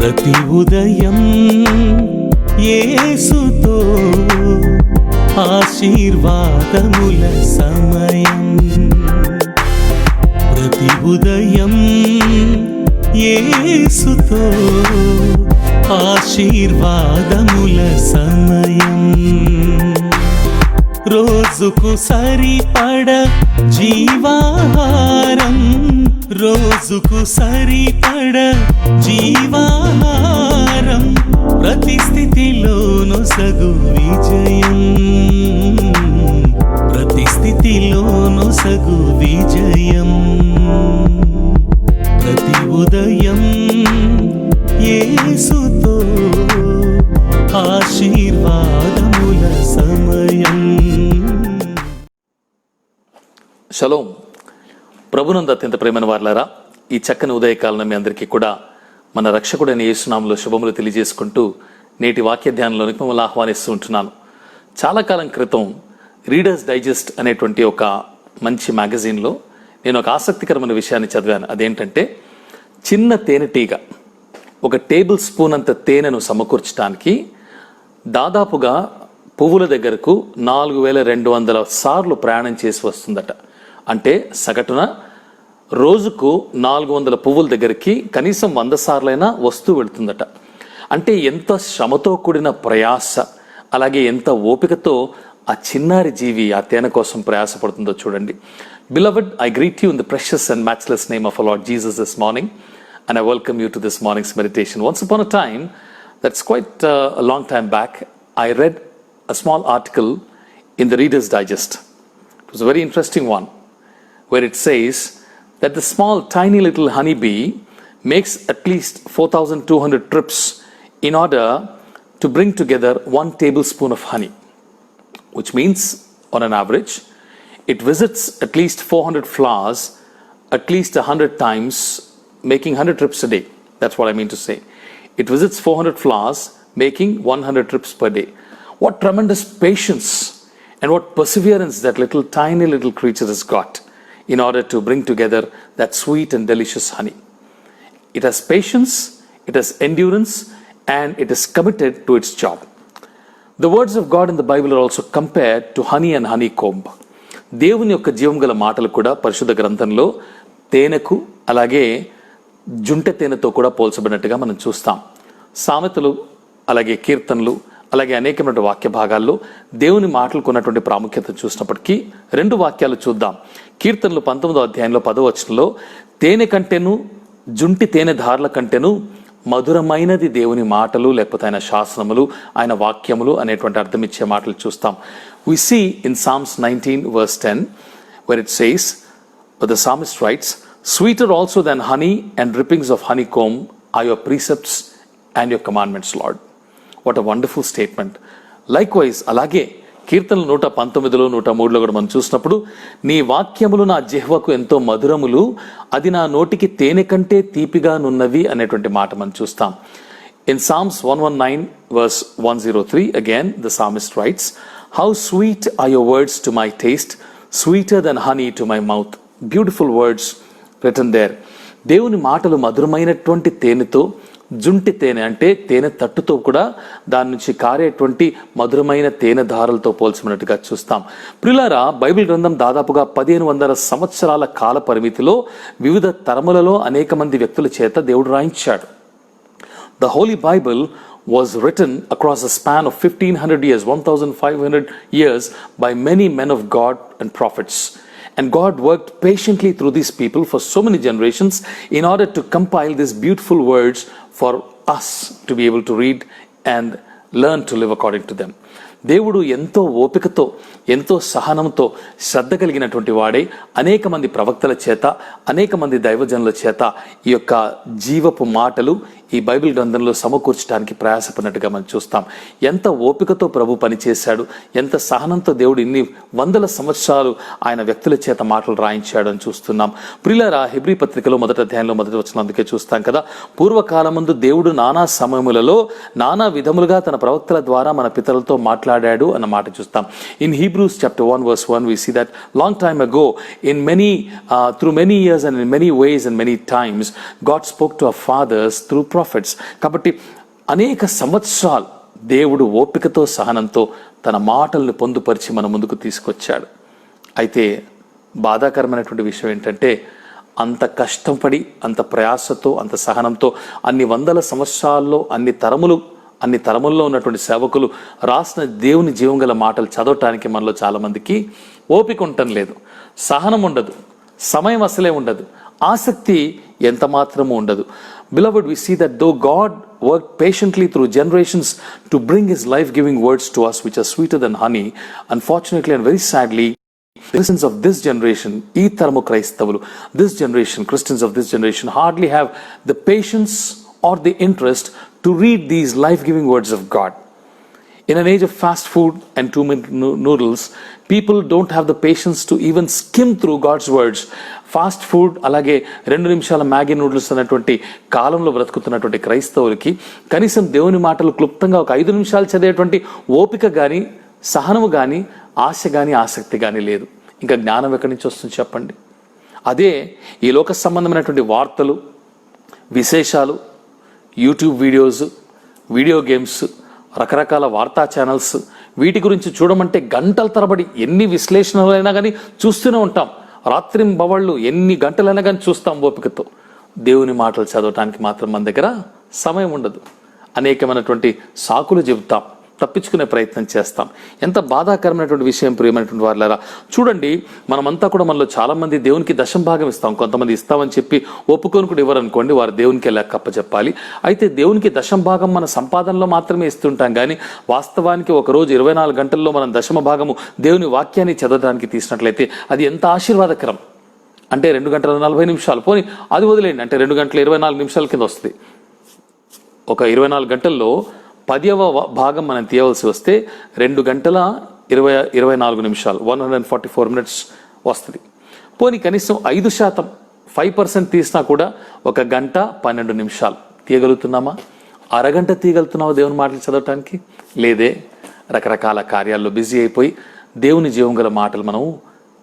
ప్రతి ఉదయం యేసుతో ఆశీర్వాదముల సమయం. ప్రతి ఉదయం యేసుతో ఆశీర్వాదముల సమయం. రోజుకు సరిపడ జీవాహారం, రోజుకు సరిపడ జీవాహారం, ప్రతి స్థితిలోను సగు విజయం, ప్రతి స్థితిలోను సగు విజయం. ప్రతి ఉదయం యేసుతో ఆశీర్వాదముల సమయం. షలోం. ప్రభునందు అత్యంత ప్రేమైన వారలారా, ఈ చక్కని ఉదయకాలం మీ అందరికీ కూడా మన రక్షకుడైన యేసునామములో శుభములు తెలియజేసుకుంటూ నేటి వాక్య ధ్యానంలోనికి మిమ్మల్ని ఆహ్వానిస్తూ ఉంటున్నాను. చాలా కాలం క్రితం రీడర్స్ డైజెస్ట్ అనేటువంటి ఒక మంచి మ్యాగజైన్లో నేను ఒక ఆసక్తికరమైన విషయాన్ని చదివాను. అదేంటంటే, చిన్న తేనెటీగ ఒక టేబుల్ స్పూన్ అంత తేనెను సమకూర్చడానికి దాదాపుగా పువ్వుల దగ్గరకు 4200 సార్లు ప్రయాణం చేసి వస్తుందట. అంటే సగటున రోజుకు 400 పువ్వుల దగ్గరికి కనీసం 100 సార్లైనా వస్తూ వెళుతుందట. అంటే ఎంత శ్రమతో కూడిన ప్రయాస, అలాగే ఎంత ఓపికతో ఆ చిన్నారి జీవి ఆ తేనె కోసం ప్రయాసపడుతుందో చూడండి. Beloved, I greet you in the precious and matchless name of our Lord Jesus this morning, and I welcome you to this morning's meditation. Once upon a time, that's quite a long time back, I read a small article in the Reader's Digest. It was a very interesting one, where it says that the small tiny little honeybee makes at least 4,200 trips in order to bring together 1 tablespoon of honey, which means on an average it visits at least 400 flowers at least 100 times, making 100 trips a day. That's what I mean to say. It visits 400 flowers, making 100 trips per day. What tremendous patience and what perseverance that tiny little creature has got in order to bring together that sweet and delicious honey. It has patience, it has endurance, and it is committed to its job. The words of God in the Bible are also compared to honey and honeycomb. దేవుని యొక్క జీవం గల మాటలు కూడా పరిశుద్ధ గ్రంథంలో తేనెకు అలాగే జుంటె తేనెతో కూడా పోల్చబడినట్టుగా మనం చూస్తాం. సామెతలు, అలాగే కీర్తనలు, అలాగే అనేకమైన వాక్య భాగాల్లో దేవుని మాటలకు ఉన్నటువంటి ప్రాముఖ్యత చూసినప్పటికీ 2 వాక్యాలు చూద్దాం. కీర్తనలు 19వ అధ్యాయంలో 10వ వచనంలో, తేనె కంటేను జుంటి తేనె ధారల కంటేను మధురమైనది దేవుని మాటలు, లేకపోతే ఆయన శాసనములు, ఆయన వాక్యములు అనేటువంటి అర్థం ఇచ్చే మాటలు చూస్తాం. We see in Psalms 19 verse 10 where it says, but the psalmist writes, sweeter also than honey and drippings of honeycomb are your precepts and your commandments, Lord. What a wonderful statement. Likewise, అలాగే కీర్తనలు 119లో 103లో కూడా మనం చూసినప్పుడు, నీ వాక్యములు నా జిహ్వకు ఎంతో మధురములు, అది నా నోటికి తేనె కంటే తీపిగా నున్నవి అనేటువంటి మాట మనం చూస్తాం. In Psalms 119 verse 103, again the psalmist writes, how sweet are your words to my taste, sweeter than honey to my mouth. Beautiful words written there. దేవుని మాటలు మధురమైనటువంటి తేనెతో, జుంటి తేనె అంటే తేనె తట్టుతో కూడా దాని నుంచి కారేటువంటి మధురమైన తేనె ధారలతో పోల్చినట్టుగా చూస్తాం. ప్రియులారా, బైబిల్ గ్రంథం దాదాపుగా 1500 సంవత్సరాల కాల పరిమితిలో వివిధ తరములలో అనేక మంది వ్యక్తుల చేత దేవుడు రాయించాడు. The Holy Bible was written across a span of 1500 years, 1500 years, by many men of God and prophets. And God worked patiently through these people for so many generations in order to compile these beautiful words for us to be able to read and learn to live according to them. దేవుడు ఎంతో ఓపికతో, ఎంతో సహనంతో, శ్రద్ధ కలిగినటువంటి వాడే అనేక మంది ప్రవక్తల చేత, అనేక మంది దైవజనుల చేత ఈ యొక్క జీవపు మాటలు ఈ బైబిల్ గ్రంథంలో సమకూర్చడానికి ప్రయాసపడినట్టుగా మనం చూస్తాం. ఎంత ఓపికతో ప్రభు పనిచేశాడు, ఎంత సహనంతో దేవుడు ఇన్ని వందల సంవత్సరాలు ఆయన వ్యక్తుల చేత మాటలు రాయించాడు అని చూస్తున్నాం. ప్రియులారా, హెబ్రీ పత్రికలో 1వ అధ్యాయంలో 1వ వచనం అందుకే చూస్తాం కదా, పూర్వకాలమందు దేవుడు నానా సమయములలో నానా విధములుగా తన ప్రవక్తల ద్వారా మన పితరులతో మాట్లాడాడు అన్న మాట చూస్తాం. In Hebrews chapter 1 verse 1, we see that long time ago, in many through many years and in many ways and many times, God spoke to our fathers through prophets. కాబట్టి అనేక సంవత్సరాలు దేవుడు ఓపికతో సహనంతో తన మాటలను పొందుపరిచి మన ముందుకు తీసుకొచ్చాడు. అయితే బాధాకరమైనటువంటి విషయం ఏంటంటే, అంత కష్టపడి అంత ప్రయాసతో అంత సహనంతో అన్ని వందల సంవత్సరాల్లో అన్ని తరముల్లో ఉన్నటువంటి సేవకులు రాసిన దేవుని జీవం గల మాటలు చదవటానికి మనలో చాలామందికి ఓపిక ఉండటం లేదు, సహనం ఉండదు, సమయం అసలే ఉండదు, ఆసక్తి ఎంత మాత్రము ఉండదు. Beloved, we see that though God worked patiently through generations to bring his life-giving words to us, which are sweeter than honey, unfortunately and very sadly, the Christians of this generation, ఈ తరము క్రైస్తవులు, Christians of this generation hardly have the patience or the interest to read these life-giving words of God. In an age of fast food and 2-minute noodles, people don't have the patience to even skim through God's words. Fast food అలాగే 2 నిమిషాల Maggi noodles అనేటువంటి కాలంలో బ్రతుకుతున్నటువంటి క్రైస్తవులకి కనీసం దేవుని మాటలు క్లుప్తంగా ఒక 5 నిమిషాలు చదివేటువంటి ఓపిక కానీ, సహనము కానీ, ఆశ కానీ, ఆసక్తి కానీ లేదు. ఇంకా జ్ఞానం ఎక్కడి నుంచి వస్తుంది చెప్పండి? అదే ఈ లోక సంబంధమైనటువంటి వార్తలు, విశేషాలు, యూట్యూబ్ వీడియోస్, వీడియో గేమ్స్, రకరకాల వార్తా ఛానల్స్, వీటి గురించి చూడమంటే గంటల తరబడి ఎన్ని విశ్లేషణలైనా కానీ చూస్తూనే ఉంటాం. రాత్రింబవళ్ళు ఎన్ని గంటలైనా కానీ చూస్తాం ఓపికతో. దేవుని మాటలు చదవటానికి మాత్రం మన దగ్గర సమయం ఉండదు. అనేకమైనటువంటి సాకులు చెబుతాం, తప్పించుకునే ప్రయత్నం చేస్తాం. ఎంత బాధాకరమైనటువంటి విషయం ప్రియమైనటువంటి వారులారా. చూడండి, మనమంతా కూడా మనలో చాలా మంది దేవునికి దశం భాగం ఇస్తాం. కొంతమంది ఇస్తామని చెప్పి ఒప్పుకొని కూడా ఇవ్వరనుకోండి, వారు దేవునికి లెక్కప్ప చెప్పాలి. అయితే దేవునికి దశం భాగం మన సంపాదనలో మాత్రమే ఇస్తుంటాం, కానీ వాస్తవానికి ఒకరోజు 24 గంటల్లో మనం దశమ భాగము దేవుని వాక్యాన్ని చదవడానికి తీసినట్లయితే అది ఎంత ఆశీర్వాదకరం. అంటే 2 గంటల 40 నిమిషాలు, పోనీ అది వదిలేయండి, అంటే 2 గంటల 24 నిమిషాల కింద వస్తుంది. ఒక 24 గంటల్లో 10వ భాగం మనం తీయవలసి వస్తే 2 గంటల 24 నిమిషాలు, 144 minutes వస్తుంది. పోనీ కనీసం 5%, 5% తీసినా కూడా 1 గంట 12 నిమిషాలు తీయగలుగుతున్నామా? అరగంట తీయగలుగుతున్నావా దేవుని మాటలు చదవటానికి? లేదే. రకరకాల కార్యాల్లో బిజీ అయిపోయి దేవుని జీవం గల మాటలు మనం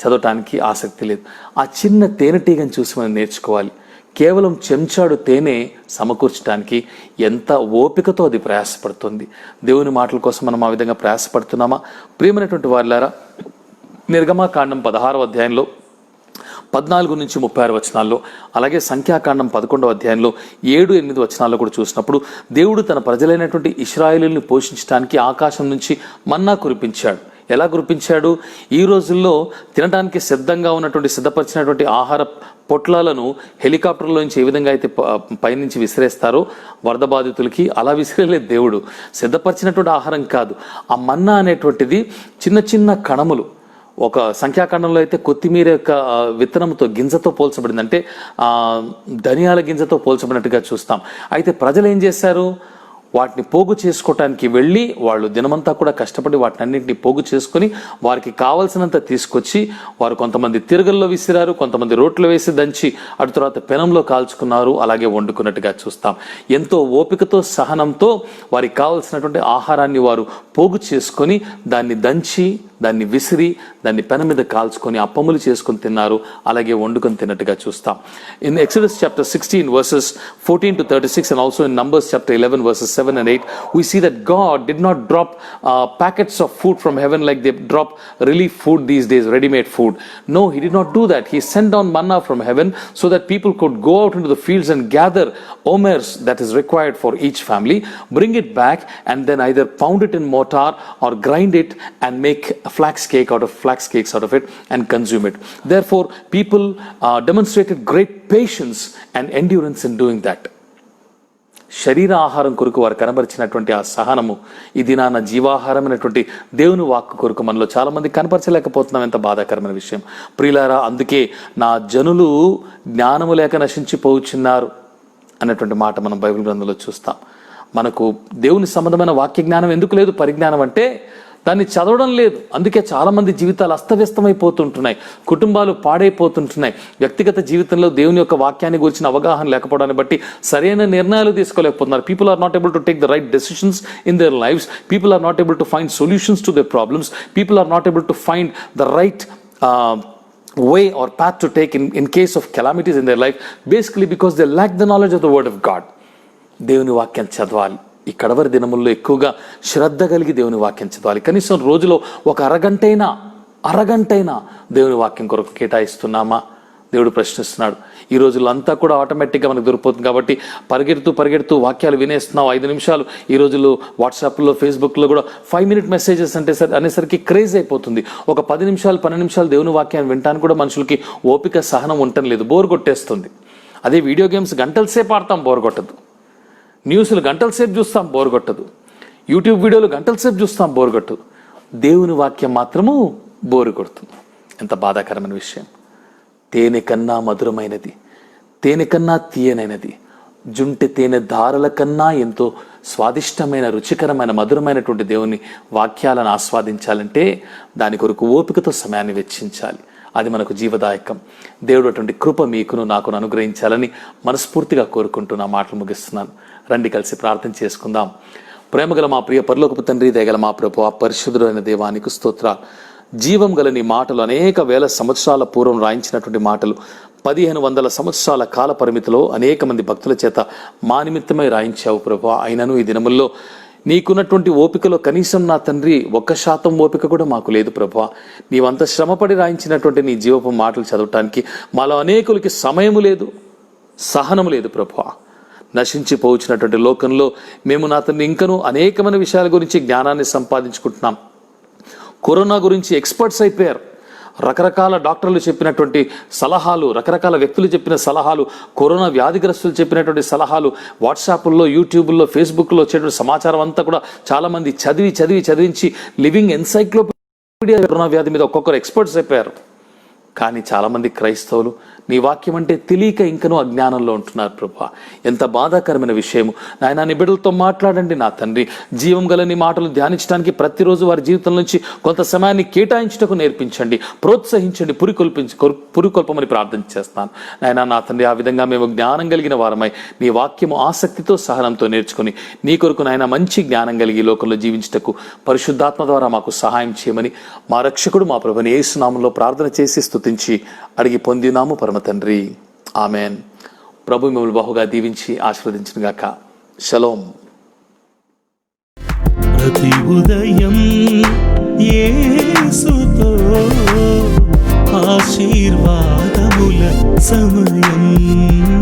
చదవటానికి ఆసక్తి లేదు. ఆ చిన్న తేనెటీగని చూసి మనం నేర్చుకోవాలి. కేవలం చెంచాడు తేనె సమకూర్చడానికి ఎంత ఓపికతో అది ప్రయాసపడుతుంది. దేవుని మాటల కోసం మనం ఆ విధంగా ప్రయాసపడుతున్నామా? ప్రియమైనటువంటి వారులారా, నిర్గమాకాండం 16వ అధ్యాయంలో 14 నుంచి 36 వచనాల్లో, అలాగే సంఖ్యాకాండం 11వ అధ్యాయంలో 7-8 వచనాల్లో కూడా చూసినప్పుడు దేవుడు తన ప్రజలైనటువంటి ఇశ్రాయేలుని పోషించడానికి ఆకాశం నుంచి మన్నా కురిపించాడు. ఎలా కురిపించాడు? ఈ రోజుల్లో తినడానికి సిద్ధంగా ఉన్నటువంటి సిద్ధపరిచినటువంటి ఆహార పొట్లాలను హెలికాప్టర్లో నుంచి ఏ విధంగా అయితే పైనుంచి విసిరేస్తారో వరద బాధితులకి, అలా విసిరేలేదు దేవుడు. సిద్ధపరిచినటువంటి ఆహారం కాదు. ఆ మన్నా అనేటువంటిది చిన్న చిన్న కణములు. ఒక సంఖ్యాకాండంలో అయితే కొత్తిమీర యొక్క విత్తనంతో, గింజతో పోల్చబడింది, అంటే ధనియాల గింజతో పోల్చబడినట్టుగా చూస్తాం. అయితే ప్రజలు ఏం చేశారు? వాటిని పోగు చేసుకోవటానికి వెళ్ళి వాళ్ళు దినమంతా కూడా కష్టపడి వాటిని అన్నింటినీ పోగు చేసుకొని వారికి కావలసినంత తీసుకొచ్చి వారు కొంతమంది తిరగల్లో విసిరారు, కొంతమంది రోట్లో వేసి దంచి అటు తర్వాత పెనంలో కాల్చుకున్నారు, అలాగే వండుకున్నట్టుగా చూస్తాం. ఎంతో ఓపికతో సహనంతో వారికి కావలసినటువంటి ఆహారాన్ని వారు పోగు చేసుకొని దాన్ని దంచి, దాన్ని విసిరి, దాన్ని పెనం మీద కాల్చుకొని అప్పములు చేసుకొని తిన్నారు, అలాగే వండుకొని తిన్నట్టుగా చూస్తాం. In Exodus chapter 16 verses 14 to 36 and also in Numbers chapter 11 verses 7 and 8, we see that God did not drop packets of food from heaven like they drop relief food these days, ready-made food. No, he did not do that. He sent down manna from heaven so that people could go out into the fields and gather omers that is required for each family, bring it back and then either pound it in mortar or grind it and make flax cakes out of it and consume it. Therefore, people demonstrated great patience and endurance in doing that. శరీర ఆహారం కొరకు వారు కనబరిచినటువంటి ఆ సహనము ఈ దినాన జీవాహారమైనటువంటి దేవుని వాక్కు కొరకు మనలో చాలా మంది కనపరచలేకపోతున్నాం. ఎంత బాధాకరమైన విషయం ప్రియులారా. అందుకే నా జనులు జ్ఞానము లేక నశించిపోచున్నారు అన్నటువంటి మాట మనం బైబిల్ గ్రంథంలో చూస్తాం. మనకు దేవుని సంబంధమైన వాక్య జ్ఞానం ఎందుకు లేదు? పరిజ్ఞానం అంటే దాన్ని చదవడం లేదు. అందుకే చాలామంది జీవితాలు అస్తవ్యస్తమైపోతుంటున్నాయి, కుటుంబాలు పాడైపోతుంటున్నాయి. వ్యక్తిగత జీవితంలో దేవుని యొక్క వాక్యాన్ని గురించిన అవగాహన లేకపోవడాన్ని బట్టి సరైన నిర్ణయాలు తీసుకోలేకపోతున్నారు. People are not able to take the right decisions in their lives. People are not able to find solutions to their problems. People are not able to find the right way or path to take in case of calamities in their life, basically because they lack the knowledge of the word of God. దేవుని వాక్యం చదవాలి. ఈ కడవరి దినముల్లో ఎక్కువగా శ్రద్ధ కలిగి దేవుని వాక్యం చదవాలి. కనీసం రోజులో ఒక అరగంటైనా దేవుని వాక్యం కొరకు కేటాయిస్తున్నామా? దేవుడు ప్రశ్నిస్తున్నాడు. ఈ రోజుల్లో అంతా కూడా ఆటోమేటిక్గా మనకు దొరికిపోతుంది కాబట్టి పరిగెడుతూ వాక్యాలు వినేస్తున్నాం. 5 నిమిషాలు ఈ రోజుల్లో వాట్సాప్లో, ఫేస్బుక్లో కూడా 5 minute మెసేజెస్ అనేసరికి క్రేజ్ అయిపోతుంది. ఒక 10 నిమిషాలు 12 నిమిషాలు దేవుని వాక్యాన్ని వినడానికి కూడా మనుషులకి ఓపిక, సహనం ఉండటం లేదు. బోర్ కొట్టేస్తుంది. అదే వీడియో గేమ్స్ గంటల సేపు ఆడతాం, బోర్ కొట్టదు. న్యూస్లు గంటల సేపు చూస్తాం, బోర్ కొట్టదు. యూట్యూబ్ వీడియోలు గంటల సేపు చూస్తాం, బోర్ కొట్టదు. దేవుని వాక్యం మాత్రము బోరు కొడుతుంది. ఎంత బాధాకరమైన విషయం. తేనె కన్నా మధురమైనది, తేనె కన్నా తీయనైనది, జుంటె తేనె దారుల కన్నా ఎంతో స్వాదిష్టమైన, రుచికరమైన, మధురమైనటువంటి దేవుని వాక్యాలను ఆస్వాదించాలంటే దాని కొరకు ఓపికతో సమయాన్ని వెచ్చించాలి. అది మనకు జీవదాయకం. దేవుడు అటువంటి కృప మీకును నాకును అనుగ్రహించాలని మనస్ఫూర్తిగా కోరుకుంటూ నా మాటలు ముగిస్తున్నాను. రండి కలిసి ప్రార్థన చేసుకుందాం. ప్రేమగల మా ప్రియ పరలోకపు తండ్రి, దయగల మా ప్రభువా, పరిశుద్ధుడైన దేవానికి స్తోత్రాలు. జీవం గల నీ మాటలు అనేక వేల సంవత్సరాల పూర్వం రాయించినటువంటి మాటలు 1500 సంవత్సరాల కాల పరిమితిలో అనేక మంది భక్తుల చేత మా నిమిత్తమై రాయించావు ప్రభువా. అయినను ఈ దినముల్లో నీకున్నటువంటి ఓపికలో కనీసం నా తండ్రి 1% ఓపిక కూడా మాకు లేదు ప్రభువా. నీవంత శ్రమపడి రాయించినటువంటి నీ జీవపు మాటలు చదవటానికి మాలో అనేకులకి సమయము లేదు, సహనము లేదు ప్రభువా. నశించిపోవచ్చినటువంటి లోకంలో మేము నా తండ్రి ఇంకనూ అనేకమైన విషయాల గురించి జ్ఞానాన్ని సంపాదించుకుంటున్నాం. కరోనా గురించి ఎక్స్పర్ట్స్ అయిపోయారు. రకరకాల డాక్టర్లు చెప్పినటువంటి సలహాలు, రకరకాల వ్యక్తులు చెప్పిన సలహాలు, కరోనా వ్యాధిగ్రస్తులు చెప్పినటువంటి సలహాలు, వాట్సాప్ల్లో, యూట్యూబ్లో, ఫేస్బుక్లో వచ్చేటువంటి సమాచారం అంతా కూడా చాలామంది చదివించి లివింగ్ ఎన్సైక్లోపీడియా కరోనా వ్యాధి మీద ఒక్కొక్కరు ఎక్స్పర్ట్స్ అయిపోయారు. కానీ చాలామంది క్రైస్తవులు నీ వాక్యం అంటే తెలియక ఇంకనూ అజ్ఞానంలో ఉంటున్నారు ప్రభువా. ఎంత బాధాకరమైన విషయము నాయన. నీ బిడ్డలతో మాట్లాడండి నా తండ్రి. జీవం గల నీ మాటలు ధ్యానించడానికి ప్రతిరోజు వారి జీవితం నుంచి కొంత సమయాన్ని కేటాయించుటకు నేర్పించండి, ప్రోత్సహించండి, పురికొల్పమని ప్రార్థన చేస్తాను నాయన. నా తండ్రి, ఆ విధంగా మేము జ్ఞానం కలిగిన వారమై నీ వాక్యము ఆసక్తితో, సహనంతో నేర్చుకుని నీ కొరకు నాయన మంచి జ్ఞానం కలిగి లోకంలో జీవించుటకు పరిశుద్ధాత్మ ద్వారా మాకు సహాయం చేయమని మా రక్షకుడు మా ప్రభుని యేసు నామములో ప్రార్థన చేసి స్తుతించి అడిగి పొందినాము పరమ తండ్రి. ఆమెన్. ప్రభు మిమ్మల్ని బహుగా దీవించి ఆశీర్వదించునుగాక. షలోం. ప్రతి ఉదయం యేసుతో ఆశీర్వాదముల సమయం.